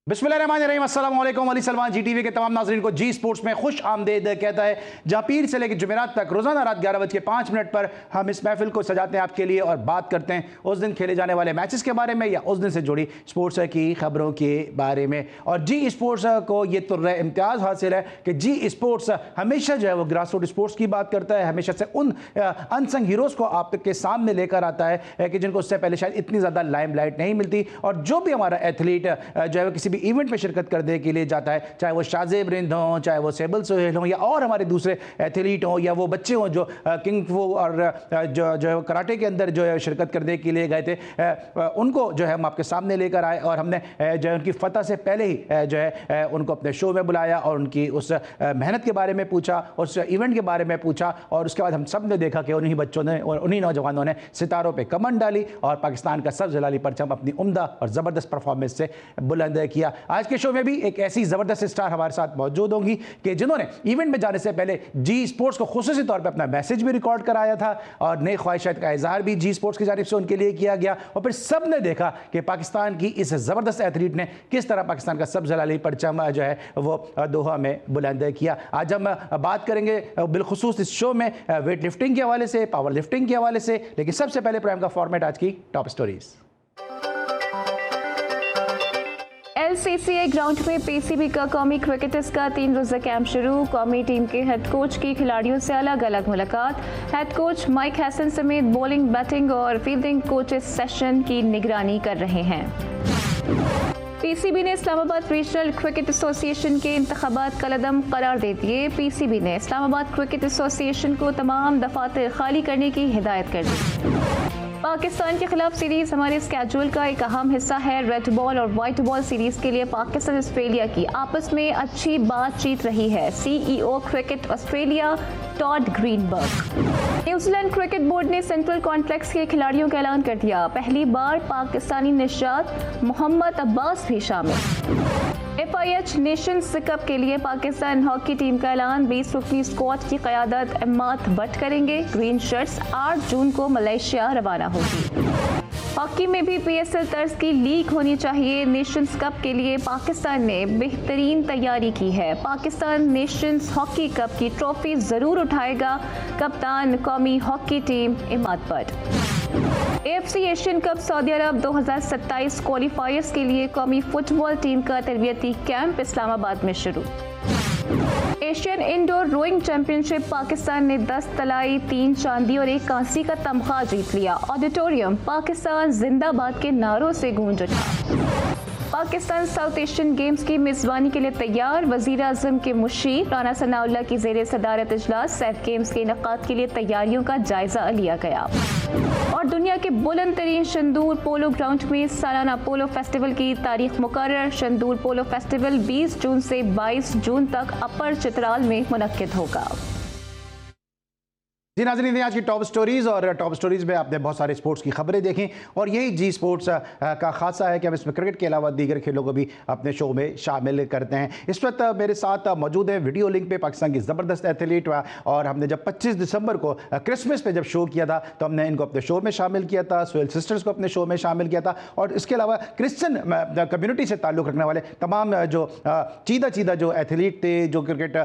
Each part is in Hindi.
बिस्मिल्लाहिर्रहमानिर्रहीम, अस्सलाम वालेकुम। अली सलमान जी टीवी के तमाम नाज़रीन को जी स्पोर्ट्स में खुश आमदेद कहता है, जहाँ पीर से लेकर जुमेरात तक रोज़ाना रात 11:05 पर हम इस महफिल को सजाते हैं आपके लिए और बात करते हैं उस दिन खेले जाने वाले मैचेस के बारे में या उस दिन से जुड़ी स्पोर्ट्स की खबरों के बारे में। और जी स्पोर्ट्स को ये तुर्रा इम्तियाज़ हासिल है कि जी स्पोर्ट्स हमेशा जो है वो ग्रास रूट स्पोर्ट्स की बात करता है, हमेशा से उन अनसंग हीरोज़ को आपके सामने लेकर आता है कि जिनको उससे पहले शायद इतनी ज़्यादा लाइमलाइट नहीं मिलती। और जो भी हमारा एथलीट जो है किसी इवेंट में शिरकत करने के लिए जाता है, चाहे वो शाज़ेब रिंद हों, चाहे वो सेबल सोहेल हों या और हमारे दूसरे एथलीट हों या वो बच्चे हों जो किंग फू और जो कराटे के अंदर जो है शिरकत करने के लिए गए थे, उनको जो है हम आपके सामने लेकर आए और हमने जो है उनकी फ़तह से पहले ही जो है उनको अपने शो में बुलाया और उनकी उस मेहनत के बारे में पूछा, उस इवेंट के बारे में पूछा। और उसके बाद हम सब ने देखा कि उन्हीं बच्चों ने और उन्हीं नौजवानों ने सितारों पर कमंड डाली और पाकिस्तान का सब जलाली परचम अपनी उम्दा और ज़बरदस्त परफॉर्मेंस से बुलंद किया। आज के शो में भी एक ऐसी ज़बरदस्त स्टार हमारे साथ मौजूद होंगी कि जिन्होंने इवेंट में जाने से पहले जी स्पोर्ट्स को खुसूसी तौर पे अपना मैसेज भी रिकॉर्ड कराया था और नई ख्वाहिशात का इजहार भी जी स्पोर्ट्स की जानिब से उनके लिए किया गया। और फिर सब ने देखा कि पाकिस्तान की इस ज़बरदस्त एथलीट ने किस तरह पाकिस्तान का सब जलाली परचम जो है वो दोहा में बुलंद किया। आज हम बात करेंगे बिलखुसूस इस शो में वेट लिफ्टिंग के हवाले से, पावर लिफ्टिंग के हवाले से, लेकिन सबसे पहले प्रोग्राम का फॉर्मेट आज की टॉप स्टोरीज। LCCA ग्राउंड में पीसीबी का कौमी क्रिकेटर्स का 3 रोज़ा कैंप शुरू। कौमी टीम के हेड कोच की खिलाड़ियों से अलग अलग मुलाकात। हेड कोच माइक हैसन समेत बॉलिंग, बैटिंग और फील्डिंग कोचेस सेशन की निगरानी कर रहे हैं। पीसीबी ने इस्लामाबाद रीजनल क्रिकेट एसोसिएशन के इंतखाबात कलअदम करार दे दिए। पीसीबी ने इस्लामाबाद क्रिकेट एसोसिएशन को तमाम दफातर खाली करने की हिदायत कर दी। पाकिस्तान के खिलाफ सीरीज हमारे स्केड्यूल का एक अहम हिस्सा है। रेड बॉल और वाइट बॉल सीरीज के लिए पाकिस्तान ऑस्ट्रेलिया की आपस में अच्छी बातचीत रही है। CEO cricket Australia Todd Greenberg. New Zealand cricket board ने सेंट्रल कॉन्ट्रैक्ट्स के खिलाड़ियों का ऐलान कर दिया। पहली बार पाकिस्तानी निशात मोहम्मद अब्बास भी शामिल। FIH नेशंस कप के लिए पाकिस्तान हॉकी टीम का ऐलान। 20 रुकनी स्क्वाड की क़यादत इम्मात भट्ट करेंगे। ग्रीन शर्ट्स 8 जून को मलेशिया रवाना होगी। हॉकी में भी PSL तर्ज की लीग होनी चाहिए। नेशंस कप के लिए पाकिस्तान ने बेहतरीन तैयारी की है। पाकिस्तान नेशंस हॉकी कप की ट्रॉफी जरूर उठाएगा। कप्तान कौमी hockey team Ammad Butt. AFC Asian cup सऊदी अरब 2027 क्वालिफायर्स के लिए कौमी फुटबॉल टीम का तरबियती कैंप इस्लामाबाद में शुरू। Asian indoor rowing championship Pakistan ने 10 तलाई, 3 चांदी और 1 कांसी का तमगा जीत लिया। ऑडिटोरियम पाकिस्तान जिंदाबाद के नारों से गूंज उठा। पाकिस्तान साउथ एशियन गेम्स की मेज़बानी के लिए तैयार। वज़ीर आज़म के मुशीर राना सनाउल्लाह की ज़ेर सदारत इजलास। सैफ गेम्स के इनेकाद के लिए तैयारियों का जायजा लिया गया। और दुनिया के बुलंद तरीन शंदूर पोलो ग्राउंड में सालाना पोलो फेस्टिवल की तारीख मुकर्रर। शंदूर पोलो फेस्टिवल 20 जून से 22 जून तक अपर चित्राल में मुनक्किद होगा। जी नाज़रीन, आज की टॉप स्टोरीज़ और टॉप स्टोरीज़ में आपने बहुत सारे स्पोर्ट्स की खबरें देखी और यही जी स्पोर्ट्स का खासा है कि हम इसमें क्रिकेट के अलावा दीगर खेलों को भी अपने शो में शामिल करते हैं। इस वक्त मेरे साथ मौजूद है वीडियो लिंक पे पाकिस्तान की ज़बरदस्त एथलीट, और हमने जब 25 दिसंबर को क्रिसमस पे जब शो किया था तो हमने इनको अपने शो में शामिल किया था। सोहेल सिस्टर्स को अपने शो में शामिल किया था और इसके अलावा क्रिश्चियन कम्युनिटी से ताल्लुक़ रखने वाले तमाम जो चीदा जो एथलीट थे, जो क्रिकेट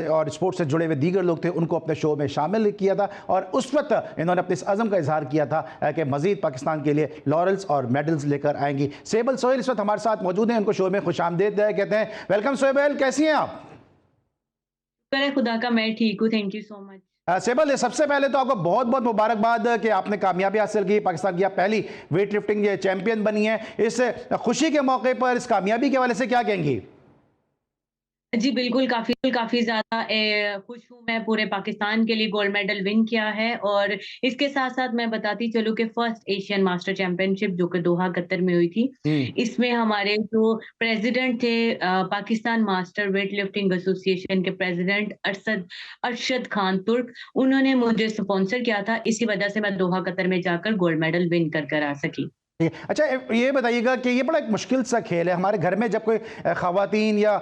और स्पोर्ट्स से जुड़े हुए दीगर लोग थे, उनको अपने शो में शामिल किया था। और उस वक्त इन्होंने अपने इस अज़म का इजहार किया था कि मजीद पाकिस्तान के लिए लॉरेल्स और मेडल्स लेकर आएंगी। सेबल सोहेल इस वक्त हमारे साथ मौजूद हैं, उनको शो में खुशामदीद कहते हैं। वेलकम सोहेल, कैसी हैं आप? खुदा का, मैं ठीक हूँ, थैंक यू सो मच। सेबल, सबसे पहले तो आपको बहुत बहुत मुबारकबाद कि आपने कामयाबी हासिल की, पाकिस्तान की आप पहली वेट लिफ्टिंग चैंपियन बनी है। इस खुशी के मौके पर, इस कामयाबी के हवाले से क्या कहेंगी? जी बिल्कुल, काफ़ी ज़्यादा खुश हूँ मैं। पूरे पाकिस्तान के लिए गोल्ड मेडल विन किया है और इसके साथ-साथ मैं बताती चलूँ कि फर्स्ट एशियन मास्टर चैंपियनशिप जो कि दोहा कतर में हुई थी, इसमें हमारे जो प्रेसिडेंट थे Pakistan master weight lifting association के प्रेसिडेंट अरशद खान तुर्क, उन्होंने मुझे स्पॉन्सर किया था। इसी वजह से मैं दोहा कतर में जाकर गोल्ड मेडल विन कर आ सकी। ठीक है। अच्छा, ये बताइएगा कि ये बड़ा एक मुश्किल सा खेल है हमारे घर में, जब कोई ख़वातीन या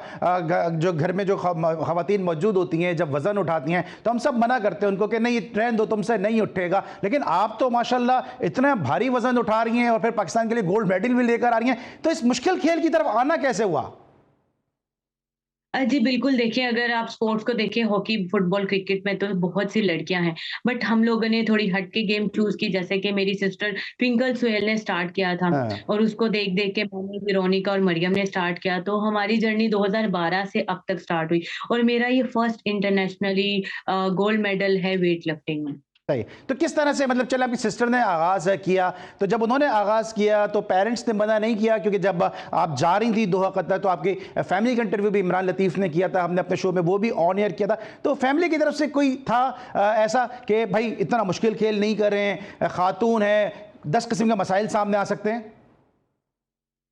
जो घर में जो ख़वातीन मौजूद होती हैं, जब वज़न उठाती हैं तो हम सब मना करते हैं उनको कि नहीं, रहने दो, तुमसे नहीं उठेगा। लेकिन आप तो माशाल्लाह इतना भारी वज़न उठा रही हैं और फिर पाकिस्तान के लिए गोल्ड मेडल भी लेकर आ रही हैं, तो इस मुश्किल खेल की तरफ आना कैसे हुआ? जी बिल्कुल, देखिए अगर आप स्पोर्ट्स को देखें, हॉकी, फुटबॉल, क्रिकेट में तो बहुत सी लड़कियां हैं, बट हम लोगों ने थोड़ी हट के गेम चूज़ की, जैसे कि मेरी सिस्टर ट्विंकल सुहेल ने स्टार्ट किया था हाँ। और उसको देख-देख के मैंने, वेरोनिका और मरियम ने स्टार्ट किया, तो हमारी जर्नी 2012 से अब तक स्टार्ट हुई और मेरा ये फर्स्ट इंटरनेशनली गोल्ड मेडल है वेट लिफ्टिंग में। सही। तो किस तरह से, मतलब चलो आपकी सिस्टर ने आगाज़ किया, तो जब उन्होंने आगाज़ किया तो पेरेंट्स ने मना नहीं किया? क्योंकि जब आप जा रही थी दोहा कतर तो आपकी फैमिली का इंटरव्यू भी इमरान लतीफ़ ने किया था, हमने अपने शो में वो भी ऑन एयर किया था, तो फैमिली की तरफ से कोई था ऐसा कि भाई इतना मुश्किल खेल नहीं कर रहे हैं, खातून है, 10 किस्म के मसाइल सामने आ सकते हैं?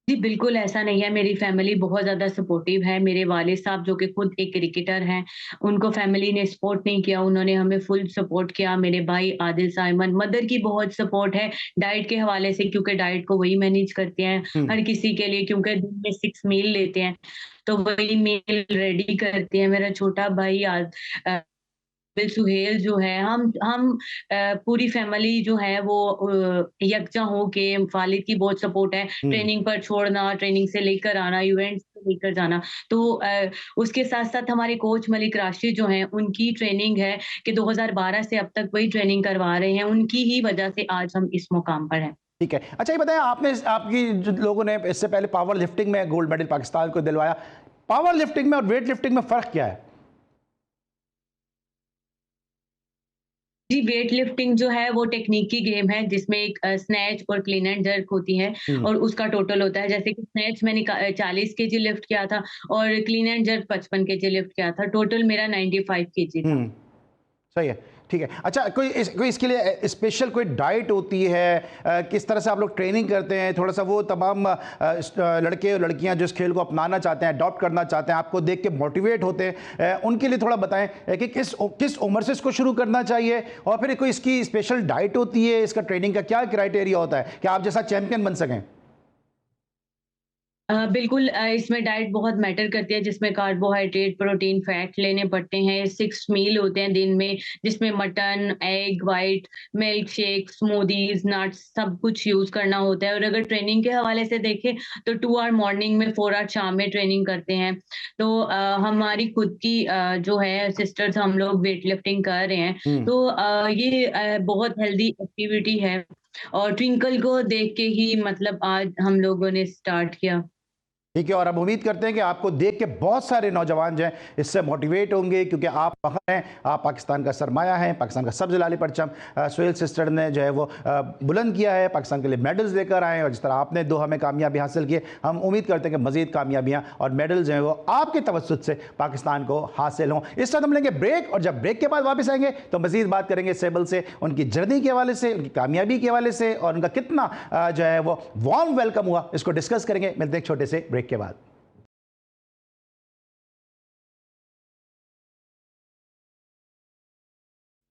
जी, बिल्कुल ऐसा नहीं है, मेरी फैमिली बहुत ज़्यादा सपोर्टिव है। मेरे वालिद साहब जो कि खुद एक क्रिकेटर हैं, उनको फैमिली ने सपोर्ट नहीं किया, उन्होंने हमें फुल सपोर्ट किया। मेरे भाई आदिल, साइमन, मदर की बहुत सपोर्ट है डाइट के हवाले से, क्योंकि डाइट को वही मैनेज करते हैं हुँ। हर किसी के लिए, क्योंकि दिन में 6 मील लेते हैं, तो वही मील रेडी करती हैं। मेरा छोटा भाई अ सुहेल जो है, हम पूरी फैमिली जो है वो यकजा हो के, वालिद की बहुत सपोर्ट है, हुँ। ट्रेनिंग पर छोड़ना, ट्रेनिंग से लेकर आना, इवेंट्स से लेकर जाना। तो उसके साथ-साथ हमारे कोच मलिक राशिद जो हैं, उनकी ट्रेनिंग है कि 2012 से अब तक वही ट्रेनिंग करवा रहे हैं, उनकी ही वजह से आज हम इस मुकाम पर हैं। ठीक है। अच्छा, ये बताएं, आपने आपकी जो लोगों ने इससे पहले पावर लिफ्टिंग में गोल्ड मेडल पाकिस्तान को दिलवाया, पावर लिफ्टिंग में और वेट लिफ्टिंग में फ़र्क क्या है? जी, वेट लिफ्टिंग जो है वो टेक्निक की गेम है, जिसमें एक स्नैच और क्लीन एंड जर्क होती है हुँ। और उसका टोटल होता है। जैसे कि स्नैच मैंने 40 केजी लिफ्ट किया था और clean and jerk 55 KG lift किया था। टोटल मेरा 95 केजी था। हुँ। सही है, ठीक है। अच्छा, कोई इसके लिए स्पेशल कोई डाइट होती है? किस तरह से आप लोग ट्रेनिंग करते हैं? थोड़ा-सा वो तमाम लड़के और लड़कियाँ जो इस खेल को अपनाना चाहते हैं, अडॉप्ट करना चाहते हैं, आपको देख के मोटिवेट होते हैं, उनके लिए थोड़ा बताएँ कि किस उम्र से इसको शुरू करना चाहिए? और फिर कोई इसकी स्पेशल डाइट होती है? इसका ट्रेनिंग का क्या क्राइटेरिया होता है कि आप जैसा चैंपियन बन सकें? बिल्कुल, इसमें डाइट बहुत मैटर करती है, जिसमें कार्बोहाइड्रेट, प्रोटीन, फैट लेने पड़ते हैं। 6 मील होते हैं दिन में, जिसमें mutton, egg white, milk shake, smoothies, nuts सब कुछ यूज़ करना होता है। और अगर ट्रेनिंग के हवाले से देखें तो 2 आवर मॉर्निंग में, 4 आवर शाम में ट्रेनिंग करते हैं। तो हमारी खुद की जो है सिस्टर्स, हम लोग वेट लिफ्टिंग कर रहे हैं। हुँ। तो ये बहुत हेल्दी एक्टिविटी है और ट्विंकल को देख के ही मतलब आज हम लोगों ने स्टार्ट किया। ठीक है, और अब उम्मीद करते हैं कि आपको देख के बहुत सारे नौजवान जो हैं इससे मोटिवेट होंगे, क्योंकि आप फ़ख्र हैं, आप पाकिस्तान का सरमाया हैं, पाकिस्तान का सब्ज़ लाली परचम सुहेल सिस्टर ने जो है वो बुलंद किया है, पाकिस्तान के लिए मेडल्स लेकर आए हैं, और जिस तरह आपने दोहा में कामयाबी हासिल की, हम उम्मीद करते हैं कि मज़ीद कामयाबियाँ और मेडल्स जो हैं वो आपके तवज्जुद से पाकिस्तान को हासिल हों। इस वक्त हम लेंगे ब्रेक, और जब ब्रेक के बाद वापस आएंगे तो मज़ीद बात करेंगे सेबल से, उनकी जर्नी के हवाले से, उनकी कामयाबी के हवाले से, और उनका कितना जो है वो वार्म वेलकम हुआ, इसको डिस्कस करेंगे। मिलते हैं एक छोटे से ब्रेक के बाद।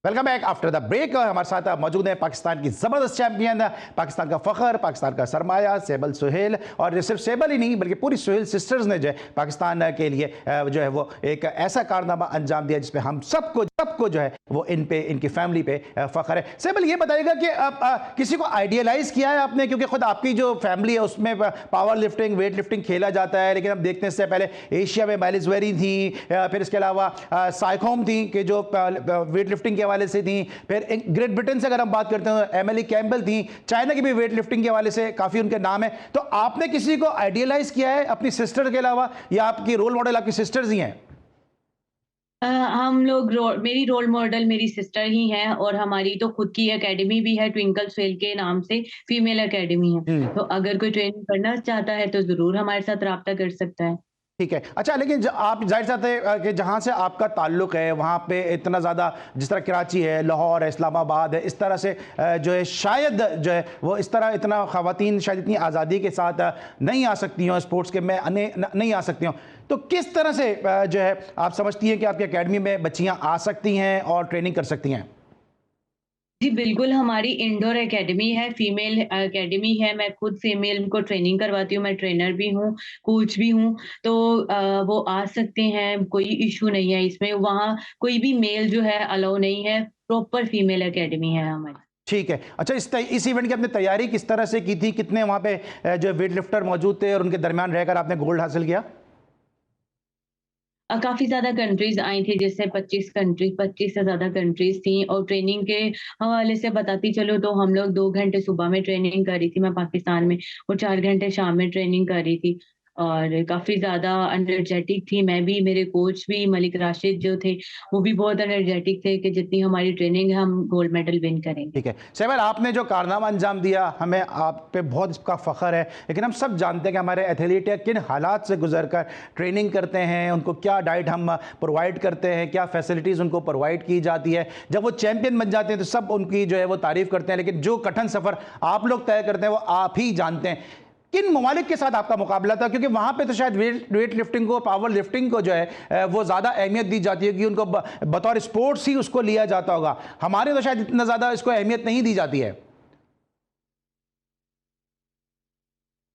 Welcome back after the break. हमारे साथ मौजूद है पाकिस्तान की ज़बरदस्त चैंपियन, पाकिस्तान का फ़ख्र, पाकिस्तान का सरमाया सेबल सुहेल, और सिर्फ सेबल ही नहीं बल्कि पूरी सुहेल सिस्टर्स ने जो है पाकिस्तान के लिए जो है वो एक ऐसा कारनामा अंजाम दिया जिसमें हम सबको जो है वो इनकी फैमिली पे फ़ख्र है। सेबल, ये बताइएगा कि किसी को आइडियलाइज़ किया है आपने, क्योंकि खुद आपकी जो फैमिली है उसमें पावर लिफ्टिंग, वेट लिफ्टिंग खेला जाता है, लेकिन हम देखते हैं इससे पहले एशिया में मैलिज़वेरी थी, फिर इसके अलावा साइखोम थी कि जो वेट लिफ्टिंग के हवाले से थी, फिर ग्रेट ब्रिटेन से अगर हम बात करते हैं एमिली कैम्पबेल थी, चाइना की भी वेट लिफ्टिंग के हवाले से काफ़ी उनके नाम है। तो आपने किसी को आइडियलाइज़ किया है अपनी सिस्टर के अलावा, या आपकी रोल मॉडल आपकी सिस्टर्स ही हैं? हम लोग मेरी रोल मॉडल मेरी सिस्टर ही हैं और हमारी तो खुद की एकेडमी भी है, ट्विंकल सुहेल के नाम से फीमेल एकेडमी है। तो अगर कोई ट्रेनिंग करना चाहता है तो ज़रूर हमारे साथ राब्ता कर सकता है। ठीक है। अच्छा, लेकिन आप जाहिर सी बात है कि जहाँ से आपका ताल्लुक़ है वहाँ पे इतना ज़्यादा, जिस तरह कराची है, लाहौर है, इस्लामाबाद है, इस तरह से जो है शायद जो है वो इस तरह इतना ख़वातीन शायद इतनी आज़ादी के साथ नहीं आ सकती हों, स्पोर्ट्स के में नहीं आ सकती हों। तो किस तरह से जो है आप समझती हैं कि आपकी अकेडमी में बच्चियाँ आ सकती हैं और ट्रेनिंग कर सकती हैं? जी, बिल्कुल, हमारी इंडोर एकेडमी है, फीमेल एकेडमी है, मैं खुद फीमेल को ट्रेनिंग करवाती हूँ, मैं ट्रेनर भी हूँ, कोच भी हूँ, तो वो आ सकते हैं, कोई इश्यू नहीं है इसमें, वहाँ कोई भी मेल जो है अलाउ नहीं है, प्रॉपर फीमेल एकेडमी है हमारी। ठीक है। अच्छा, इस इवेंट की आपने तैयारी किस तरह से की थी? कितने वहाँ पे जो वेट लिफ्टर मौजूद थे और उनके दरमियान रहकर आपने गोल्ड हासिल किया? काफ़ी ज़्यादा कंट्रीज़ आई थी, जैसे 25 से ज़्यादा कंट्रीज़ थी और ट्रेनिंग के हवाले से बताती चलूँ तो हम लोग 2 घंटे सुबह में ट्रेनिंग करी थी मैं पाकिस्तान में और 4 घंटे शाम में ट्रेनिंग करी थी और काफ़ी ज़्यादा एनर्जेटिक थी मैं भी, मेरे कोच भी मलिक राशिद जो थे, वो भी बहुत एनर्जेटिक थे कि जितनी हमारी ट्रेनिंग है हम गोल्ड मेडल विन करेंगे। ठीक है। सहवाल, आपने जो कारनामा अंजाम दिया, हमें आप पे बहुत इसका फ़ख्र है, लेकिन हम सब जानते हैं कि हमारे एथलीट किन हालात से गुजर कर ट्रेनिंग करते हैं, उनको क्या डाइट हम प्रोवाइड करते हैं, क्या फैसिलिटीज़ उनको प्रोवाइड की जाती है। जब वो चैंपियन बन जाते हैं तो सब उनकी जो है वो तारीफ़ करते हैं, लेकिन जो कठिन सफ़र आप लोग तय करते हैं वो आप ही जानते हैं। किन ममालिक के साथ आपका मुकाबला था? क्योंकि वहाँ पे तो शायद वेट लिफ्टिंग को, पावर लिफ्टिंग को जो है वो ज़्यादा अहमियत दी जाती है कि उनको बतौर स्पोर्ट्स ही उसको लिया जाता होगा। हमारे तो शायद इतना ज़्यादा इसको अहमियत नहीं दी जाती है।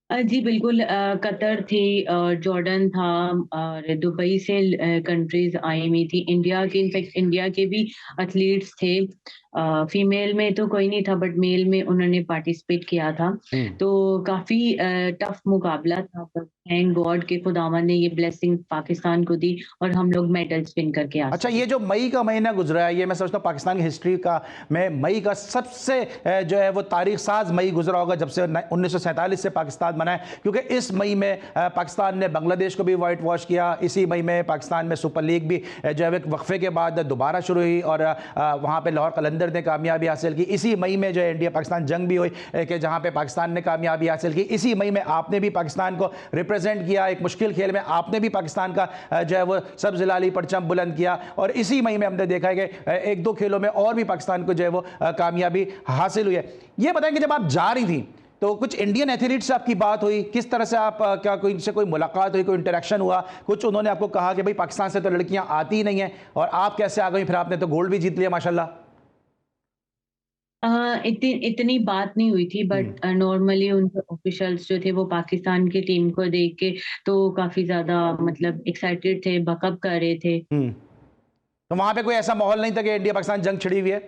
जी बिल्कुल, कतर थी और जॉर्डन था और दुबई से कंट्रीज़ आई हुई थी। इंडिया के, इनफैक्ट इंडिया के भी एथलीट्स थे। फीमेल में तो कोई नहीं था बट मेल में उन्होंने पार्टिसिपेट किया था। हम्म। तो काफ़ी टफ मुकाबला था पर थैंक गॉड कि खुदावंद ने ये ब्लेसिंग पाकिस्तान को दी और हम लोग मेडल्स विन करके आ अच्छा, सके। ये जो मई का महीना गुजरा है, ये मैं समझता हूँ पाकिस्तान की हिस्ट्री का में मई का सबसे जो है वो तारीख साज मई गुजरा होगा जब से 1947 से पाकिस्तान बना है, क्योंकि इस मई में पाकिस्तान ने बांग्लादेश को भी वाइट वॉश किया। इसी मई में पाकिस्तान में सुपर लीग भी जो है वक्फे के बाद दोबारा शुरू हुई और वहाँ पर लाहौर कलंदर ने कामयाबी हासिल की। इसी मई में जो है इंडिया पाकिस्तान जंग भी हुई कि जहाँ पर पाकिस्तान ने कामयाबी हासिल की। इसी मई में आपने भी पाकिस्तान को रिप्रेजेंट किया, एक मुश्किल खेल में आपने भी पाकिस्तान का जो है वो सब्ज़ लाली परचम बुलंद किया। और इसी मई में हमने देखा है कि एक दो खेलों में और भी पाकिस्तान को जो है वो कामयाबी हासिल हुई है। ये बताएं कि जब आप जा रही थी तो कुछ इंडियन एथलीट से आपकी बात हुई, किस तरह से आप क्या कोई इनसे कोई मुलाकात हुई, कोई इंटरेक्शन हुआ? कुछ उन्होंने आपको कहा कि भाई पाकिस्तान से तो लड़कियां आती ही नहीं हैं और आप कैसे आ गई, फिर आपने तो गोल्ड भी जीत लिया माशाल्लाह। इतनी बात नहीं हुई थी हम्म। बट नॉर्मली उनके ऑफिशियल्स जो थे वो पाकिस्तान की टीम को देख के तो काफ़ी ज़्यादा मतलब एक्साइटेड थे, बकअप कर रहे थे। हम्म। तो वहां पे कोई ऐसा माहौल नहीं था कि इंडिया पाकिस्तान जंग छिड़ी हुई है?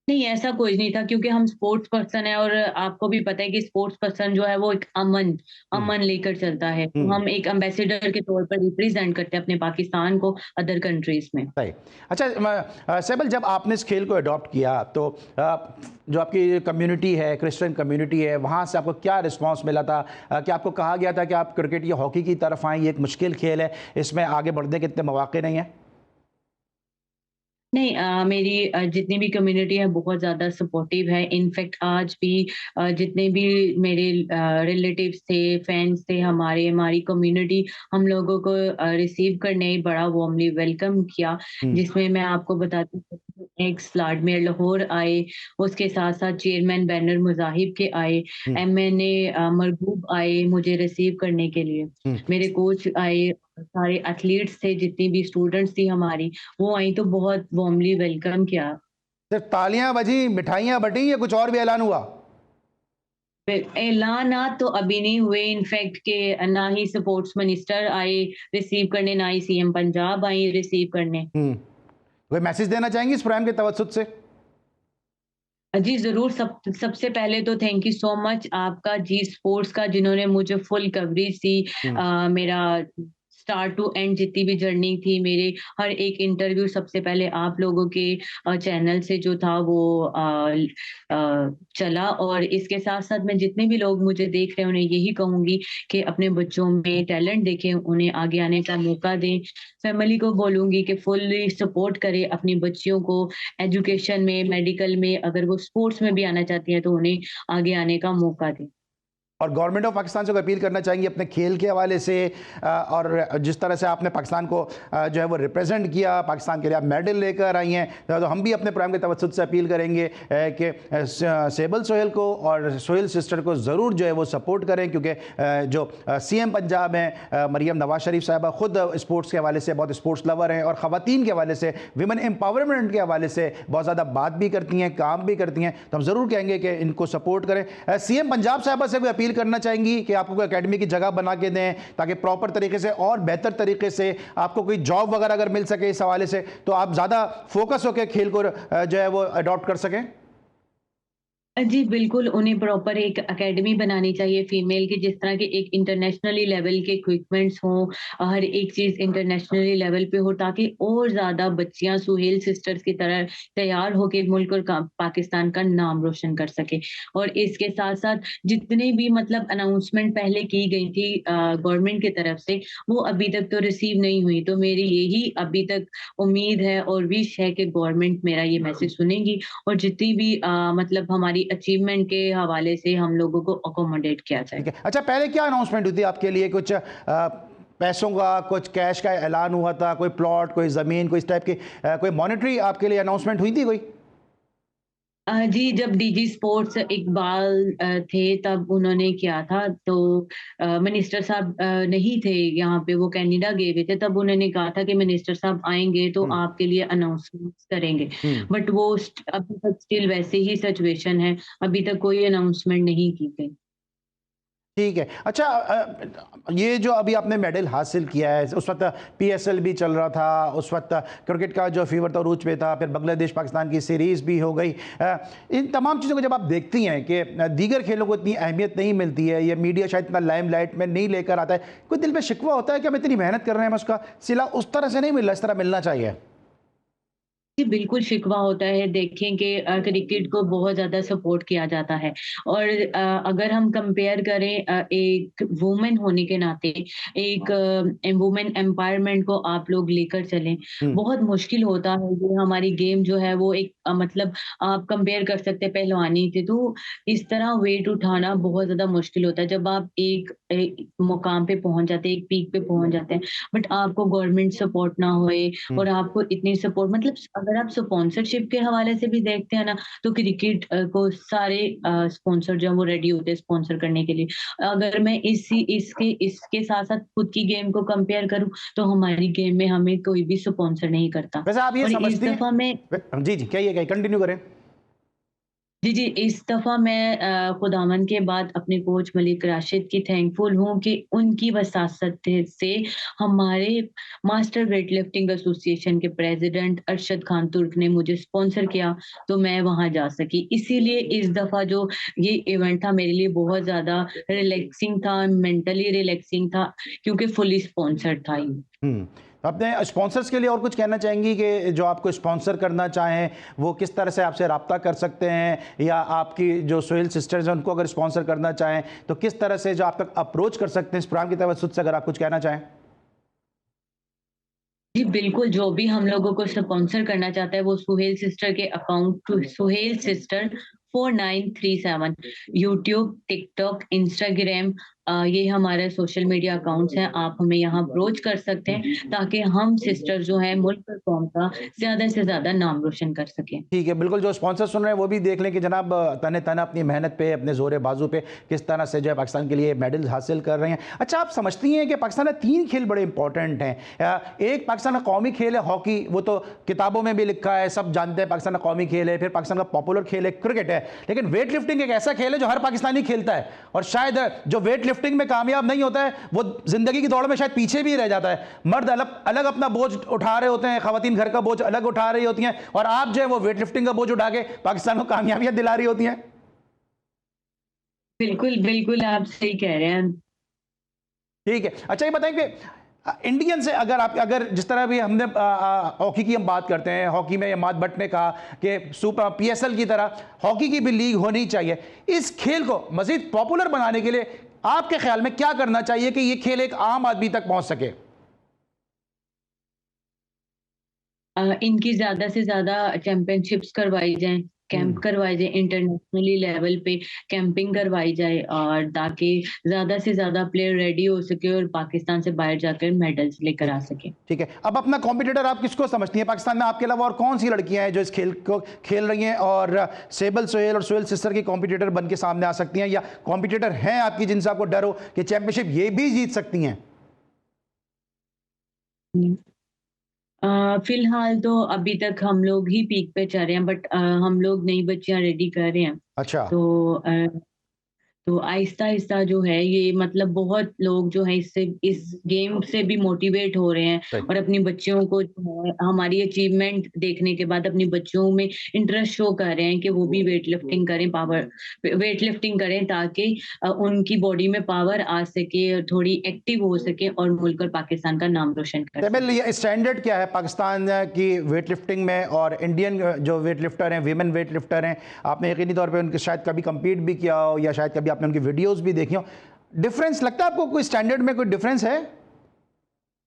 नहीं, ऐसा कोई नहीं था क्योंकि हम स्पोर्ट्स पर्सन हैं और आपको भी पता है कि स्पोर्ट्स पर्सन जो है वो एक अमन हम्म। अमन लेकर चलता है। तो हम्म। हम एक एम्बेसडर के तौर पर रिप्रेज़ेंट करते हैं अपने पाकिस्तान को अदर कंट्रीज़ में। सही। अच्छा, सैबल, जब आपने इस खेल को अडॉप्ट किया तो जो आपकी कम्युनिटी है, क्रिश्चियन कम्युनिटी है, वहाँ से आपको क्या रिस्पांस मिला था? क्या आपको कहा गया था कि आप क्रिकेट या हॉकी की तरफ आएँ, ये एक मुश्किल खेल है, इसमें आगे बढ़ने के इतने मौके नहीं हैं? नहीं, मेरी जितनी भी कम्युनिटी है बहुत ज़्यादा सपोर्टिव है। इनफैक्ट आज भी जितने भी मेरे रिलेटिव्स थे, फ्रेंड्स थे, हमारी कम्युनिटी हम लोगों को रिसीव करने बड़ा वार्मली वेलकम किया। हुँ। जिसमें मैं आपको बताती हूँ एक्स व्लादिमीर लाहौर आए, उसके साथ-साथ चेयरमैन बैनर मुज़ाहिब के आए, हुँ। एमएनए मरगूब आए मुझे रिसीव करने के लिए। हुँ। मेरे कोच आए, सारे एथलीट्स थे, जितनी भी स्टूडेंट्स थी हमारी वो आई तो बहुत वार्मली वेलकम किया। सिर्फ़ तालियाँ बजीं, मिठाइयाँ बटीं या कुछ और भी ऐलान हुआ? ऐलानात तो अभी नहीं हुए इनफैक्ट के ना ही स्पोर्ट्स मिनिस्टर आए रिसीव करने, ना ही सीएम पंजाब आई रिसीव करने। हुँ। कोई मैसेज देना चाहेंगी इस प्रोग्राम के तवज्जुद से? जी ज़रूर, सबसे पहले तो थैंक यू सो मच आपका जी स्पोर्ट्स का जिन्होंने मुझे फुल कवरेज दी। हुँ। मेरा स्टार्ट टू एंड जितनी भी जर्नी थी, मेरे हर एक इंटरव्यू सबसे पहले आप लोगों के चैनल से जो था वो चला और इसके साथ-साथ मैं जितने भी लोग मुझे देख रहे हैं उन्हें यही कहूँगी कि अपने बच्चों में टैलेंट देखें, उन्हें आगे आने का मौका दें। फैमिली को बोलूँगी कि फुल्ली सपोर्ट करें अपनी बच्चियों को एजुकेशन में, मेडिकल में, अगर वो स्पोर्ट्स में भी आना चाहती हैं तो उन्हें आगे आने का मौका दें। और गवर्नमेंट ऑफ पाकिस्तान से कोई अपील करना चाहेंगे अपने खेल के हवाले से, और जिस तरह से आपने पाकिस्तान को जो है वो रिप्रेजेंट किया, पाकिस्तान के लिए आप मेडल लेकर आई हैं, तो हम भी अपने प्रोग्राम के तवज्जुद से अपील करेंगे कि सेबल सोहेल को और सोहेल सिस्टर को ज़रूर जो है वो सपोर्ट करें, क्योंकि जो सीएम पंजाब हैं मरियम नवाज शरीफ साहबा ख़ुद स्पोर्ट्स के हवाले से बहुत स्पोर्ट्स लवर हैं और ख़वातीन के हवाले से, विमेन एम्पावरमेंट के हवाले से बहुत ज़्यादा बात भी करती हैं, काम भी करती हैं, तो हम ज़रूर कहेंगे कि इनको सपोर्ट करें। सीएम पंजाब साहबा से भी अपील करना चाहेंगी कि आपको कोई एकेडमी की जगह बना के दें, ताकि प्रॉपर तरीके से और बेहतर तरीके से आपको कोई जॉब वगैरह अगर मिल सके इस हवाले से, तो आप ज़्यादा फोकस होकर खेल को जो है वो अडॉप्ट कर सकें। जी बिल्कुल, उन्हें प्रॉपर एक एकेडमी बनानी चाहिए फीमेल की, जिस तरह के एक इंटरनेशनली लेवल के इक्विपमेंट्स हों, हर एक चीज़ इंटरनेशनली लेवल पे हो, ताकि और ज़्यादा बच्चियां सुहेल सिस्टर्स की तरह तैयार होके मुल्क और पाकिस्तान का नाम रोशन कर सके। और इसके साथ साथ जितने भी मतलब अनाउंसमेंट पहले की गई थी गवर्नमेंट की तरफ से, वो अभी तक तो रिसीव नहीं हुई। तो मेरी यही अभी तक उम्मीद है और विश है कि गवर्नमेंट मेरा ये मैसेज सुनेगी और जितनी भी मतलब हमारी अचीवमेंट के हवाले से हम लोगों को अकोमोडेट किया जाए। अच्छा, पहले क्या अनाउंसमेंट हुई थी आपके लिए? कुछ पैसों का, कुछ कैश का ऐलान हुआ था, कोई प्लॉट, कोई ज़मीन, कोई इस टाइप की कोई मॉनेटरी आपके लिए अनाउंसमेंट हुई थी कोई? जी, जब डीजी स्पोर्ट्स इकबाल थे तब उन्होंने किया था, तो मिनिस्टर साहब नहीं थे यहाँ पे, वो कनाडा गए हुए थे, तब उन्होंने कहा था कि मिनिस्टर साहब आएंगे तो आपके लिए अनाउंसमेंट करेंगे। बट वो अभी तक स्टिल वैसे ही सिचुएशन है, अभी तक कोई अनाउंसमेंट नहीं की गई। ठीक है। अच्छा, ये जो अभी आपने मेडल हासिल किया है, उस वक्त पीएसएल भी चल रहा था, उस वक्त क्रिकेट का जो फीवर था रूज पे था, फिर बांग्लादेश पाकिस्तान की सीरीज़ भी हो गई। इन तमाम चीज़ों को जब आप देखती हैं कि दीगर खेलों को इतनी अहमियत नहीं मिलती है, ये मीडिया शायद इतना लाइमलाइट में नहीं लेकर आता है, कोई दिल में शिकवा होता है कि हम इतनी मेहनत कर रहे हैं, उसका सिला उस तरह से नहीं मिल रहा, इस तरह मिलना चाहिए? जी, बिल्कुल शिकवा होता है। देखें कि क्रिकेट को बहुत ज़्यादा सपोर्ट किया जाता है और अगर हम कंपेयर करें एक वुमेन होने के नाते एक वुमेन एम्पावरमेंट को आप लोग लेकर चलें, बहुत मुश्किल होता है। ये हमारी गेम जो है वो एक मतलब आप कंपेयर कर सकते हैं पहलवानी से, तो इस तरह वेट उठाना बहुत ज़्यादा मुश्किल होता है। जब आप एक मुकाम पे पहुँच जाते हैं, एक पीक पे पहुँच जाते हैं, बट आपको गवर्नमेंट सपोर्ट ना होए और आपको इतनी सपोर्ट मतलब अगर आप स्पॉन्सरशिप के हवाले से भी देखते हैं ना, तो क्रिकेट को सारे स्पॉन्सर जो है वो रेडी होते हैं स्पॉन्सर करने के लिए। अगर मैं इसके साथ-साथ खुद की गेम को कंपेयर करूँ, तो हमारी गेम में हमें कोई भी स्पॉन्सर नहीं करता। वैसे आप ये और इस समझती दफ़ा मैं हैं? जी, जी, कहिए, कंटिन्यू करें। जी, जी। इस दफ़ा मैं खुदावंद के बाद अपने कोच मलिक राशिद की थैंकफुल हूँ कि उनकी वसासत से हमारे मास्टर वेट लिफ्टिंग एसोसिएशन के प्रेज़िडेंट अरशद खान तुर्क ने मुझे स्पॉन्सर किया, तो मैं वहाँ जा सकी। इसीलिए इस दफ़ा जो ये इवेंट था मेरे लिए बहुत ज़्यादा रिलैक्सिंग था, मेंटली रिलैक्सिंग था क्योंकि फुली स्पॉन्सर्ड था ये। तो अपने स्पॉन्सर्स के लिए और कुछ कहना चाहेंगी कि जो आपको स्पॉन्सर करना चाहें वो किस तरह से आपसे रब्ता कर सकते हैं, या आपकी जो सोहेल सिस्टर्स हैं उनको अगर स्पॉन्सर करना चाहें तो किस तरह से जो आप तक अप्रोच कर सकते हैं इस प्रोग्राम की तवज्जुद से, अगर आप कुछ कहना चाहें? जी, बिल्कुल, जो भी हम लोगों को स्पॉन्सर करना चाहता है वो सुहेल सिस्टर के account Suhail sister 4937 YouTube, TikTok, Instagram ये हमारे सोशल मीडिया अकाउंट्स हैं। आप हमें यहाँ अप्रोच कर सकते हैं ताकि हम सिस्टर जो हैं मुल्क और कौम का ज़्यादा से ज़्यादा नाम रोशन कर सकें। ठीक है, बिल्कुल, जो स्पॉन्सर सुन रहे हैं वो भी देख लें कि जनाब तन अपनी मेहनत पे, अपने ज़ोर बाजू पे किस तरह से जो है पाकिस्तान के लिए मेडल हासिल कर रहे हैं। अच्छा, आप समझती हैं कि पाकिस्तान में 3 खेल बड़े इंपॉर्टेंट हैं। एक पाकिस्तान का कौमी खेल है हॉकी, वो तो किताबों में भी लिखा है, सब जानते हैं पाकिस्तान का कौमी खेल है। फिर पाकिस्तान का पॉपुलर खेल है क्रिकेट है, लेकिन वेट लिफ्टिंग एक ऐसा खेल है जो हर पाकिस्तानी खेलता है, और शायद जो वेट लिफ्टिंग में कामयाब नहीं होता है वो जिंदगी की दौड़ में शायद पीछे भी रह जाता है। मर्द अलग अलग अपना बोझ उठा रहे होते हैं, खवातीन घर का बोझ अलग उठा रही होती हैं, और आप जो है वो वेट लिफ्टिंग का बोझ उठा के पाकिस्तान को कामयाबियां दिला रही होती हैं। बिल्कुल, बिल्कुल आप सही कह रहे हैं। ठीक है। अच्छा, ये बताएं कि इंडियन से अगर जिस तरह भी हमने हॉकी की हम बात करते हैं, हॉकी में मात भट्ट ने कहा कि सुपर पीएसएल की तरह हॉकी की भी लीग होनी चाहिए। इस खेल को मजीद पॉपुलर बनाने के लिए आपके ख्याल में क्या करना चाहिए कि ये खेल एक आम आदमी तक पहुंच सके? इनकी ज़्यादा से ज़्यादा चैंपियनशिप्स करवाई जाएँ। कैंप करवाए जाए, इंटरनेशनली लेवल पे कैंपिंग करवाई जाए, और ताकि ज्यादा से ज्यादा प्लेयर रेडी हो सके और पाकिस्तान से बाहर जाकर मेडल्स लेकर आ सके। ठीक है, अब अपना कॉम्पिटिटर आप किसको समझती हैं पाकिस्तान में? आपके अलावा और कौन सी लड़कियां हैं जो इस खेल को खेल रही हैं और सेबल सोहेल और सोहेल सिस्टर की कॉम्पिटिटर बन के सामने आ सकती हैं, या कॉम्पिटिटर हैं आपकी जिनसे आपको डर हो कि चैंपियनशिप ये भी जीत सकती हैं? फिलहाल तो अभी तक हम लोग ही पीक पे चल रहे हैं, बट हम लोग नई बच्चियां रेडी कर रहे हैं। अच्छा। तो आहिस्ता आहिस्ता जो है ये मतलब बहुत लोग जो है इससे इस गेम से भी मोटिवेट हो रहे हैं और अपनी बच्चियों को जो है हमारी अचीवमेंट देखने के बाद अपनी बच्चियों में इंटरेस्ट शो कर रहे हैं कि वो भी वेट लिफ्टिंग करें ताकि उनकी बॉडी में पावर आ सके, थोड़ी एक्टिव हो सके और मुल्क और पाकिस्तान का नाम रोशन कर सके। स्टैंडर्ड क्या है पाकिस्तान की वेट लिफ्टिंग में, और इंडियन जो वेट लिफ्टर हैं, वीमेन वेट लिफ्टर हैं, आपने यकीनी तौर पे उनके शायद कभी कम्पीट भी किया हो या शायद कभी आपने उनकी वीडियोस भी देखी हो, डिफरेंस लगता है आपको? कोई स्टैंडर्ड में कोई डिफरेंस है?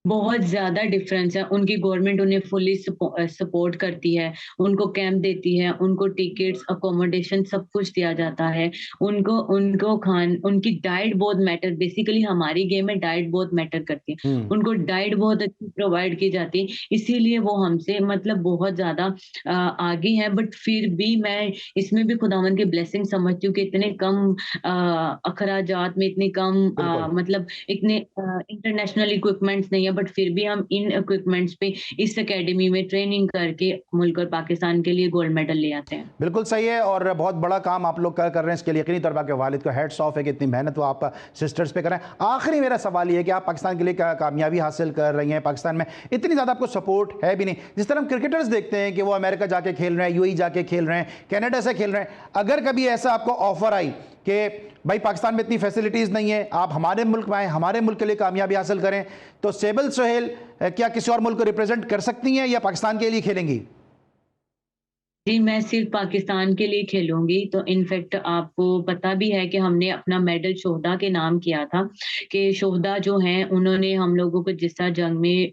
बहुत ज्यादा डिफरेंस है। उनकी गवर्नमेंट उन्हें फुली सपोर्ट करती है, उनको कैंप देती है, उनको टिकट्स, अकोमोडेशन सब कुछ दिया जाता है। उनकी डाइट बहुत मैटर, बेसिकली हमारी गेम में डाइट बहुत मैटर करती है। उनको डाइट बहुत अच्छी प्रोवाइड की जाती है, इसीलिए वो हमसे मतलब बहुत ज्यादा आगे है। बट फिर भी मैं इसमें भी खुदावन की ब्लेसिंग समझती हूँ कि इतने कम अखराजात में, इतने कम मतलब इतने इंटरनेशनल इक्विपमेंट्स नहीं है, बट फिर भी हम इन इक्विपमेंट्स पे इस एकेडमी में ट्रेनिंग करके मुल्क और पाकिस्तान के लिए गोल्ड मेडल ले आते हैं। बिल्कुल सही है, और बहुत बड़ा काम आप लोग कर रहे हैं। इसके लिए यकीनी तौर पर आपके वालिद को हेड्स ऑफ है कि इतनी मेहनत वो आप सिस्टर्स पे कर रहे हैं। आखिरी मेरा सवाल ये है कि आप पाकिस्तान के लिए कामयाबी हासिल कर रही हैं, पाकिस्तान में इतनी ज़्यादा आपको सपोर्ट है भी नहीं। जिस तरह हम क्रिकेटर्स देखते हैं कि वो अमेरिका जाके खेल रहे हैं, यूएई जाके खेल रहे हैं, कनाडा से खेल रहे हैं, अगर कभी ऐसा आपको ऑफर आई कि भाई पाकिस्तान में इतनी फैसिलिटीज़ नहीं है, आप हमारे मुल्क में आए, हमारे मुल्क के लिए कामयाबी हासिल करें, तो सेबल सोहेल क्या किसी और मुल्क को रिप्रेजेंट कर सकती हैं या पाकिस्तान के लिए खेलेंगी? जी, मैं सिर्फ पाकिस्तान के लिए खेलूंगी। तो इनफैक्ट आपको पता भी है कि हमने अपना मेडल शोहदा के नाम किया था, कि शोहदा जो हैं उन्होंने हम लोगों को जिस तरह जंग में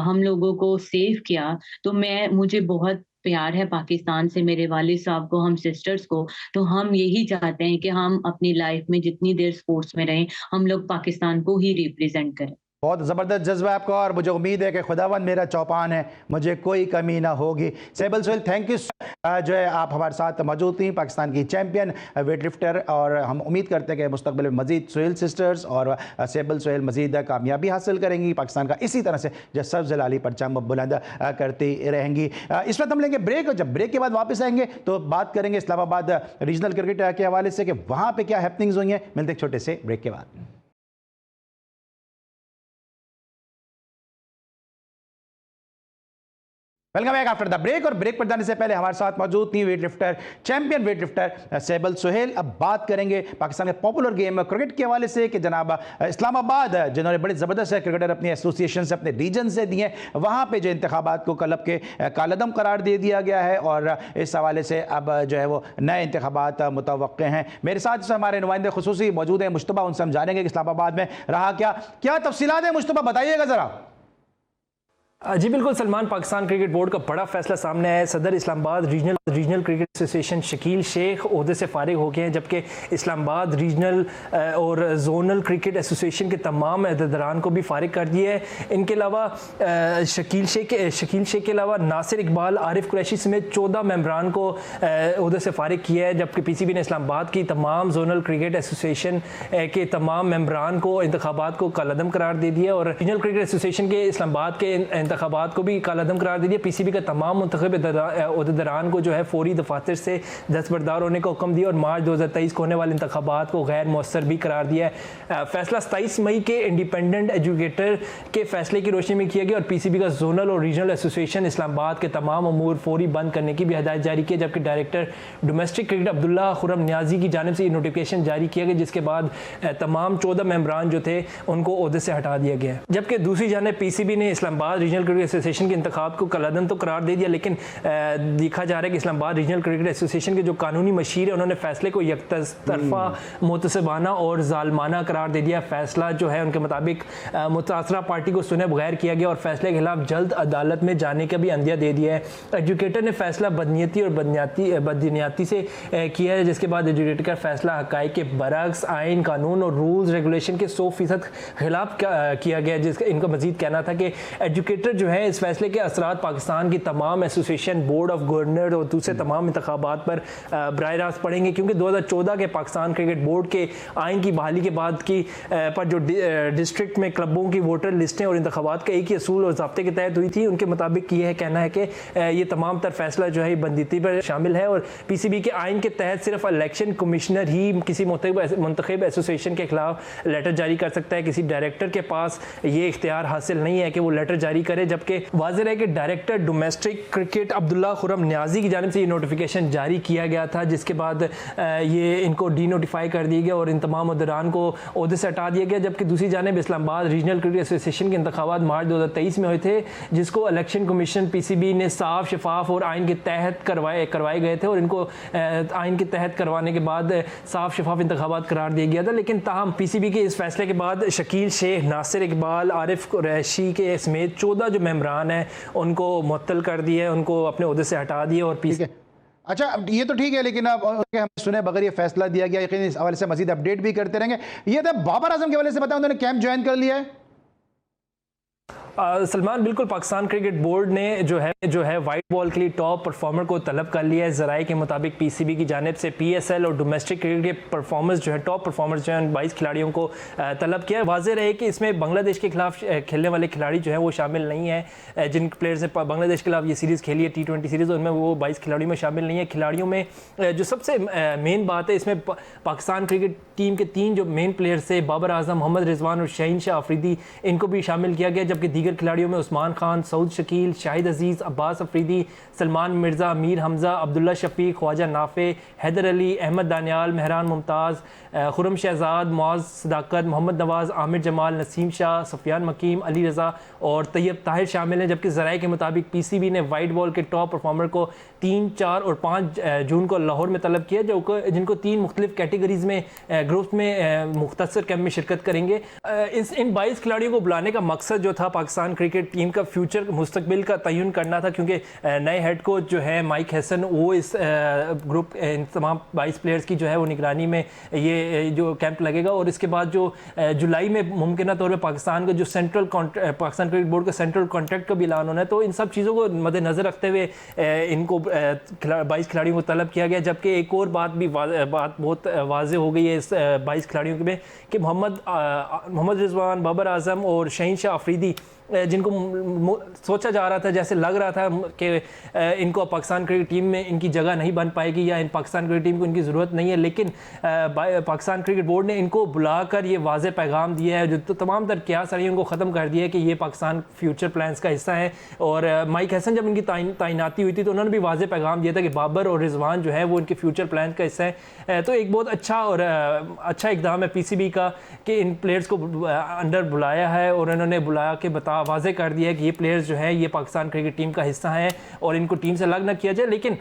हम लोगों को सेव किया, तो मुझे बहुत प्यार है पाकिस्तान से, मेरे वालिद साहब को, हम सिस्टर्स को। तो हम यही चाहते हैं कि हम अपनी लाइफ में जितनी देर स्पोर्ट्स में रहें, हम लोग पाकिस्तान को ही रिप्रेजेंट करें। बहुत ज़बरदस्त जज्बा है आपका, और मुझे उम्मीद है कि खुदावन मेरा चौपान है, मुझे कोई कमी ना होगी। सेबल सोहेल, थैंक यू जो है आप हमारे साथ मौजूद थी, पाकिस्तान की चैम्पियन वेट लिफ्टर, और हम उम्मीद करते हैं कि मुस्तकबिल में मज़ीद सोहेल सिस्टर्स और सेबल सोहेल मज़ीद कामयाबी हासिल करेंगी, पाकिस्तान का इसी तरह से जसफ जलाली परचम बुलंद करती रहेंगी। इस वक्त हम लेंगे ब्रेक, और जब ब्रेक के बाद वापस आएंगे तो बात करेंगे इस्लामाबाद रीजनल क्रिकेट के हवाले से कि वहाँ पर क्या हैपनिंग्स हुई हैं। मिलते एक छोटे से ब्रेक के बाद। Welcome back after the break, और ब्रेक पर जाने से पहले हमारे साथ मौजूद थी weight lifter, champion weight lifter Sebal Sohail. अब बात करेंगे पाकिस्तान के पॉपुलर गेम क्रिकेट के हवाले से कि जनाब इस्लामाबाद, जिन्होंने बड़े ज़बरदस्त क्रिकेटर अपनी एसोसिएशन से, अपने रीजन से दिए, वहाँ पे जो इंतखाबात को क्लब के कालदम करार दे दिया गया है, और इस हवाले से अब जो है वो नए इंतखाबात मुतवक्के हैं। मेरे साथ हमारे नुमाइंदे खुसूसी मौजूद हैं, मुश्तबा, उनसे हम जानेंगे कि इस्लामाबाद में रहा क्या तफसीलात है। मुश्तबा, बताइएगा ज़रा। जी बिल्कुल सलमान, पाकिस्तान क्रिकेट बोर्ड का बड़ा फैसला सामने आया है। सदर Islamabad regional cricket association Shakeel Sheikh ओहदे से फारिग हो गए हैं, जबकि इस्लामाबाद रीजनल और जोनल क्रिकेट एसोसिएशन के तमाम अहदेदारान को भी फारिग कर दिया है। इनके अलावा शकील शेख के अलावा नासिर इकबाल, आरिफ कुरैशी समेत 14 मेंबरान को ओहदे से फारिग किया है, जबकि पीसीबी ने इस्लामाबाद की तमाम जोनल क्रिकेट एसोसिएशन के तमाम मेंबरान को इंतखाबात को कालअदम करार दे दिया, और रीजनल क्रिकेट एसोसिएशन के इस्लामाबाद के इंतखाबात को भी कालादम करार दे दिया। पीसीबी का तमाम मुंतखब अहदेदारान को जो है फौरी दफातर से दस्तबरदार होने का हुक्म दिया, और मार्च 2023 को होने वाले इंतखाबात को गैर मौसर भी करार दिया है। फैसला 27 मई के इंडिपेंडेंट एजुकेटर के फैसले की रोशनी में किया गया, और पीसीबी का जोनल और रीजनल एसोसिएशन इस्लामाबाद के तमाम अमूर फौरी बंद करने की भी हिदायत जारी की, जबकि director domestic cricket Abdullah Khurram Niazi की जानिब से ये नोटिफिकेशन जारी किया गया, जिसके बाद तमाम 14 मेंबरान जो थे उनको ओहदे से हटा दिया गया। जबकि दूसरी जानिब पीसीबी ने Islamabad regional regional cricket association के इंतखाब को कलादम तो करार दे दिया, लेकिन देखा जा रहा है कि इस्लामाबाद रीजनल क्रिकेट एसोसिएशन के जो कानूनी मशीर है उन्होंने फैसले को यकतरफा मुतसबाना और जालमाना करार दे दिया। फैसला जो है उनके मुताबिक मुतासरा पार्टी को सुने बगैर किया गया और फैसले के खिलाफ जल्द अदालत में जाने का भी अंदिया दे दिया है। एजुकेटर ने फैसला बदनीयती और बदनीयती से किया है, जिसके बाद एजुकेटर का फैसला हकाइक के बरक्स आइन कानून और रूल्स रेगुलेशन के 100% खिलाफ किया गया। जिसका इनका मजीद कहना था कि एजुकेटर जो है इस फैसले के असरात पाकिस्तान की तमाम एसोसिएशन, बोर्ड ऑफ गवर्नर और दूसरे तमाम इंतखाबात पर बराह रास्त पड़ेंगे, क्योंकि 2014 के पाकिस्तान क्रिकेट बोर्ड के आइन की बहाली के बाद की पर जो डिस्ट्रिक्ट में क्लबों की वोटर लिस्टें और इंतखाबात का एक ही असूल और ज़ाब्ते के तहत हुई थी, उनके मुताबिक ये है कहना है कि ये तमाम तर फैसला जो है बंदीती पर शामिल है और पीसीबी के आइन के तहत सिर्फ इलेक्शन कमिश्नर ही किसी मुंतखब एसोसिएशन के खिलाफ लेटर जारी कर सकता है। किसी डायरेक्टर के पास ये इख्तियार हासिल नहीं है कि वो लेटर जारी करे, जबकि वाज़ेह है कि director domestic cricket Abdullah Khurram Niazi की जानिब से ये नोटिफिकेशन जारी किया गया था, जिसके बाद ये इनको डी नोटिफाई कर दिया गया और इन तमाम मुद्दरान को ओहदे से हटा दिया गया। जबकि दूसरी जानिब इस्लामाबाद रीजनल क्रिकेट एसोसिएशन के इंतखाबात मार्च 2023 में हुए थे, जिसको इलेक्शन कमीशन पीसीबी ने साफ, शफाफ और आइन के तहत करवाए गए थे और इनको आइन के तहत करवाने के बाद साफ शफाफ इंतखाबात करार दिया गया था। लेकिन ताहम पीसीबी के इस फैसले के बाद शकील शेख, नासिर इकबाल, आरिफ कुरैशी के समेत 14 जो मेंबरान हैं उनको मुअत्तल कर दिए, उनको अपने ओहदे से हटा दिए और अच्छा, अब ये तो ठीक है, लेकिन अब हम सुने बगैर ये फैसला दिया गया, यकीन इस हवाले से मजीद अपडेट भी करते रहेंगे। ये तो बाबर आजम के हवाले से बताया, उन्होंने कैंप ज्वाइन कर लिया है। सलमान, बिल्कुल पाकिस्तान क्रिकेट बोर्ड ने जो है वाइट बॉल के लिए टॉप परफॉर्मर को तलब कर लिया है। ज़राए के मुताबिक पीसीबी की जानिब से पीएसएल और डोमेस्टिक क्रिकेट के परफॉर्मर्स जो है टॉप परफॉर्मर्स जो हैं 22 खिलाड़ियों को तलब किया है। वाज़ेह रहे कि इसमें बांग्लादेश के खिलाफ खेलने वाले खिलाड़ी जो है वो शामिल नहीं है। जिन प्लेयर्स ने बांग्लादेश के खिलाफ ये सीरीज़ खेली है T20 सीरीज़, उनमें वो 22 खिलाड़ियों में शामिल नहीं है। खिलाड़ियों में जो सबसे मेन बात है, इसमें पाकिस्तान क्रिकेट टीम के 3 जो मेन प्लेयर्स थे, बाबर आजम, मोहम्मद रिजवान और शहीन शाह अफरीदी, इनको भी शामिल किया गया। जबकि दीगर खिलाड़ियों में उस्मान खान, सऊद शकील, शाहिद अजीज़, अब्बास अफरीदी, सलमान मिर्ज़ा, मीर हमज़ा, अब्दुल्ला शफीक, ख्वाजा नाफे, हैदर अली, अहमद दानियाल, मेहरान मुमताज़, खुरम शहजाद, मुआज़ सदाकत, मोहम्मद नवाज़, आमिर जमाल, नसीम शाह, सफियान मकीम, अली रज़ा और तैयब ताहिर शामिल हैं। जबकि ज़राए के मुताबिक पीसीबी ने वाइट बॉल के टॉप परफॉर्मर को 3, 4 और 5 जून को लाहौर में तलब किया, जिनको 3 मुख्तलिफ कैटेगरीज में ग्रुप में मुख्तसर कैंप में शिरकत करेंगे। इन 22 खिलाड़ियों को बुलाने का मकसद जो था पाकिस्तान क्रिकेट टीम का फ्यूचर मुस्तकबिल का तयन करना था, क्योंकि नए हेड कोच जो है माइक हैसन, वो इस ग्रुप इन तमाम 22 प्लेयर्स की जो है वो निगरानी में ये जो कैंप लगेगा। और इसके बाद जो जुलाई में मुमकिन तौर पर पाकिस्तान का जो पाकिस्तान क्रिकेट बोर्ड का सेंट्रल कॉन्ट्रैक्ट का भी ऐलान होना है, तो इन सब चीज़ों को मद्देनज़र रखते हुए इनको 22 खिलाड़ियों को तलब किया गया। जबकि एक और बात बहुत वाज़ेह हो गई है इस 22 खिलाड़ियों में कि मोहम्मद रिजवान, बाबर आजम और शहीन शाह अफरीदी, जिनको सोचा जा रहा था, जैसे लग रहा था कि इनको पाकिस्तान क्रिकेट टीम में इनकी जगह नहीं बन पाएगी या इन पाकिस्तान क्रिकेट टीम को इनकी ज़रूरत नहीं है, लेकिन पाकिस्तान क्रिकेट बोर्ड ने इनको बुलाकर ये वाज़ेह पैगाम दिया है, जो तो तमाम तर क्यास रही उनको ख़त्म कर दिया है कि ये पाकिस्तान फ्यूचर प्लान्स का हिस्सा है। और माइक हैसन जब इनकी तैनाती हुई थी तो उन्होंने भी वाज़ेह पैगाम दिया था कि बाबर और रिजवान जो है वो इनके फ्यूचर प्लान का हिस्सा है। तो एक बहुत अच्छा इकदाम है पीसीबी का कि इन प्लेयर्स को अंदर बुलाया है और इन्होंने बुला के वाज़ेह कर दिया है कि ये प्लेयर्स जो है ये पाकिस्तान क्रिकेट टीम का हिस्सा हैं और इनको टीम से अलग ना किया जाए। लेकिन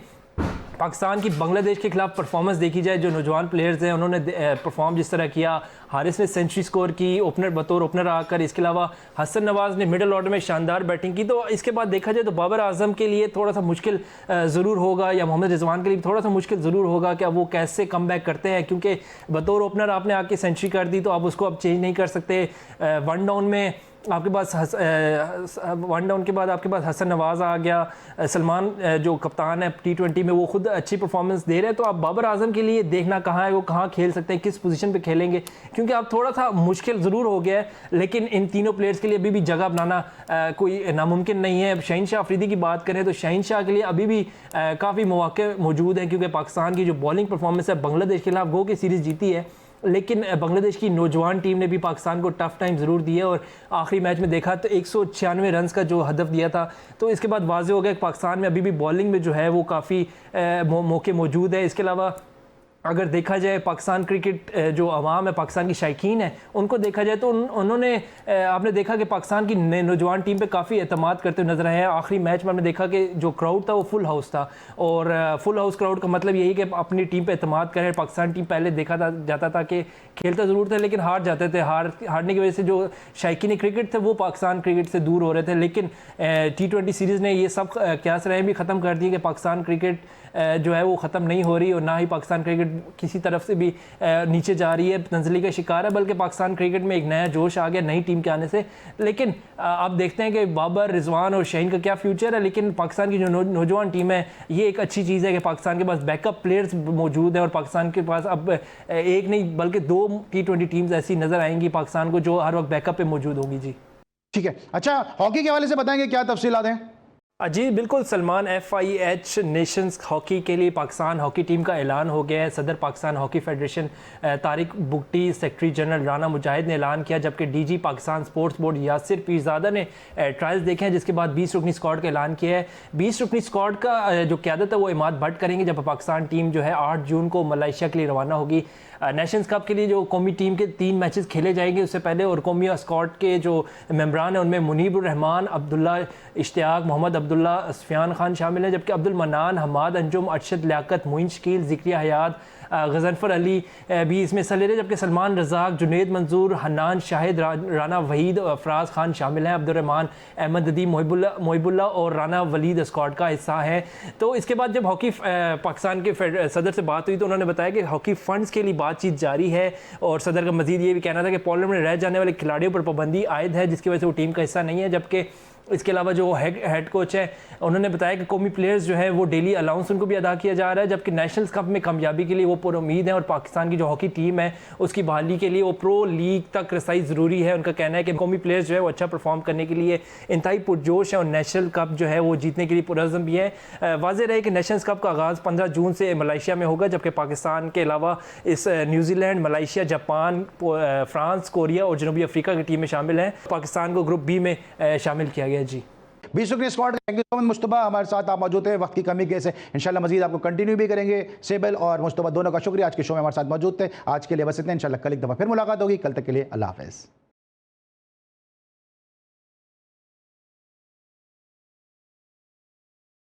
पाकिस्तान की बांग्लादेश के खिलाफ परफॉर्मेंस देखी जाए, जो नौजवान प्लेयर्स हैं उन्होंने परफॉर्म जिस तरह किया, हारिस ने सेंचुरी स्कोर की बतौर ओपनर आकर, इसके अलावा हसन नवाज़ ने मिडिल ऑर्डर में शानदार बैटिंग की, तो इसके बाद देखा जाए तो बाबर आजम के लिए थोड़ा सा मुश्किल ज़रूर होगा या मोहम्मद रिजवान के लिए थोड़ा सा मुश्किल ज़रूर होगा कि वो कैसे कम बैक करते हैं, क्योंकि बतौर ओपनर आपने आके सेंचुरी कर दी तो आप उसको अब चेंज नहीं कर सकते। वन डाउन में आपके पास वन डाउन के बाद आपके पास हसन नवाज़ आ गया, सलमान जो कप्तान है T20 में वो खुद अच्छी परफॉर्मेंस दे रहे हैं, तो आप बाबर आजम के लिए देखना कहाँ है, वो कहाँ खेल सकते हैं, किस पोजीशन पे खेलेंगे, क्योंकि अब थोड़ा सा मुश्किल ज़रूर हो गया है। लेकिन इन तीनों प्लेयर्स के लिए अभी भी जगह बनाना कोई नामुमकिन नहीं है। शहीन शाह अफरीदी की बात करें तो शहीन शाह के लिए अभी भी काफ़ी मौके मौजूद हैं, क्योंकि पाकिस्तान की जो बॉलिंग परफॉर्मेंस है, बांग्लादेश के खिलाफ गो की सीरीज़ जीती है, लेकिन बांग्लादेश की नौजवान टीम ने भी पाकिस्तान को टफ टाइम ज़रूर दिया और आखिरी मैच में देखा तो 196 रन का जो हदफ दिया था। तो इसके बाद वाज़ेह हो गया कि पाकिस्तान में अभी भी बॉलिंग में जो है वो काफ़ी मौके मौजूद है। इसके अलावा अगर देखा जाए पाकिस्तान क्रिकेट जो अवाम है, पाकिस्तान की शायकीन है, उनको देखा जाए तो उन्होंने आपने देखा कि पाकिस्तान की नौजवान टीम पे काफ़ी एतमाद करते हुए नजर आए हैं। आखिरी मैच में हमने देखा कि जो क्राउड था वो फुल हाउस था, और फुल हाउस क्राउड का मतलब यही कि अपनी टीम पे एतमाद करें। पाकिस्तान टीम पहले देखा जाता था कि खेलता ज़रूर था लेकिन हार जाते थे, हारने की वजह से जो शायकीन क्रिकेट थे वो पाकिस्तान क्रिकेट से दूर हो रहे थे। लेकिन T20 सीरीज़ ने ये सब क़यास राहें भी ख़त्म कर दी कि पाकिस्तान क्रिकेट जो है वो ख़त्म नहीं हो रही, और ना ही पाकिस्तान क्रिकेट किसी तरफ से भी नीचे जा रही है, तंजली का शिकार है, बल्कि पाकिस्तान क्रिकेट में एक नया जोश आ गया नई टीम के आने से। लेकिन आप देखते हैं कि बाबर, रिजवान और शाहीन का क्या फ्यूचर है, लेकिन पाकिस्तान की जो नौजवान टीम है ये एक अच्छी चीज़ है कि पाकिस्तान के पास बैकअप प्लेयर्स मौजूद है, और पाकिस्तान के पास अब एक नहीं बल्कि 2 T20 टीम्स ऐसी नज़र आएंगी पाकिस्तान को जो हर वक्त बैकअप पे मौजूद होंगी। जी ठीक है, अच्छा हॉकी के हवाले से बताएंगे क्या तफसीलात हैं? जी बिल्कुल सलमान, FIH नेशंस हॉकी के लिए पाकिस्तान हॉकी टीम का ऐलान हो गया है। सदर Pakistan hockey federation Tariq Bugti, secretary general Rana Mujahid ने ऐलान किया, जबकि DG Pakistan sports board Yasir Pirzada ने ट्रायल्स देखे हैं, जिसके बाद 20 रुकनी स्क्वाड का ऐलान किया है। 20 रुकनी स्क्वाड का जो क़यादत है वो इमाद भट्ट करेंगे, जब पाकिस्तान टीम जो है 8 जून को मलेशिया के लिए रवाना होगी। नेशंस कप के लिए जो कौमी टीम के 3 मैचेस खेले जाएंगे उससे पहले, और कौमी स्क्वाड के जो मेम्बरान हैं उनमें मुनीबुर रहमान, अब्दुल्ला इश्तियाक, मोहम्मद अब्दुल्ला, सफियान खान शामिल हैं, जबकि अब्दुल मन्नान, हमाद अंजुम, अरशद लियाकत, मोइन शकील, ज़िक्रिया हयात, गजनफर अली भी इसमें हिस्सा ले रहे हैं, जबकि सलमान रज़ाक, जुनेद मंजूर, हन्नान शाहिद, राना वहीद, अफराज खान शामिल हैं। अब्दुर्रहमान, अहमद अदी, मोहिबुल्ला और राना वलीद स्क्वाड का हिस्सा है। तो इसके बाद जब हॉकी पाकिस्तान के सदर से बात हुई तो उन्होंने बताया कि हॉकी फंड्स के लिए बातचीत जारी है, और सदर का मजीद ये भी कहना था कि पोलैंड में रह जाने वाले खिलाड़ियों पर पाबंदी आयद है, जिसकी वजह से वो टीम का हिस्सा नहीं है। जबकि इसके अलावा जो हेड कोच है उन्होंने बताया कि कौमी प्लेयर्स जो है वो डेली अलाउंस उनको भी अदा किया जा रहा है, जबकि नेशनल्स कप में कामयाबी के लिए वो पुरुम्मीद हैं, और पाकिस्तान की जो हॉकी टीम है उसकी बहाली के लिए वो प्रो लीग तक रसाई ज़रूरी है। उनका कहना है कि कौमी प्लेयर्स जो है वो अच्छा परफॉर्म करने के लिए इंतहाई पुरजोश है, और नेशनल कप जो है वो जीतने के लिए पुरज़्म भी है। वाज़ेह रहे कि नेशनल्स कप का आगाज़ 15 जून से मलेशिया में होगा, जबकि पाकिस्तान के अलावा इस New Zealand, Malaysia, Japan, France, Korea और जनूबी अफ्रीका की टीमें शामिल हैं। पाकिस्तान को ग्रुप B में शामिल किया गया। जी 20 रुकनी squad, thank you so much Mustafa, हमारे साथ आप मौजूद हैं। वक्त की कमी के से इंशाल्लाह मजीद आपको कंटिन्यू भी करेंगे। सेबल और मुस्तफा दोनों का शुक्रिया, आज के शो में हमारे साथ मौजूद थे। आज के लिए बस इतना, इंशाल्लाह कल एक दफ़ा फिर मुलाकात होगी। कल तक के लिए अल्लाह हाफ़िज़।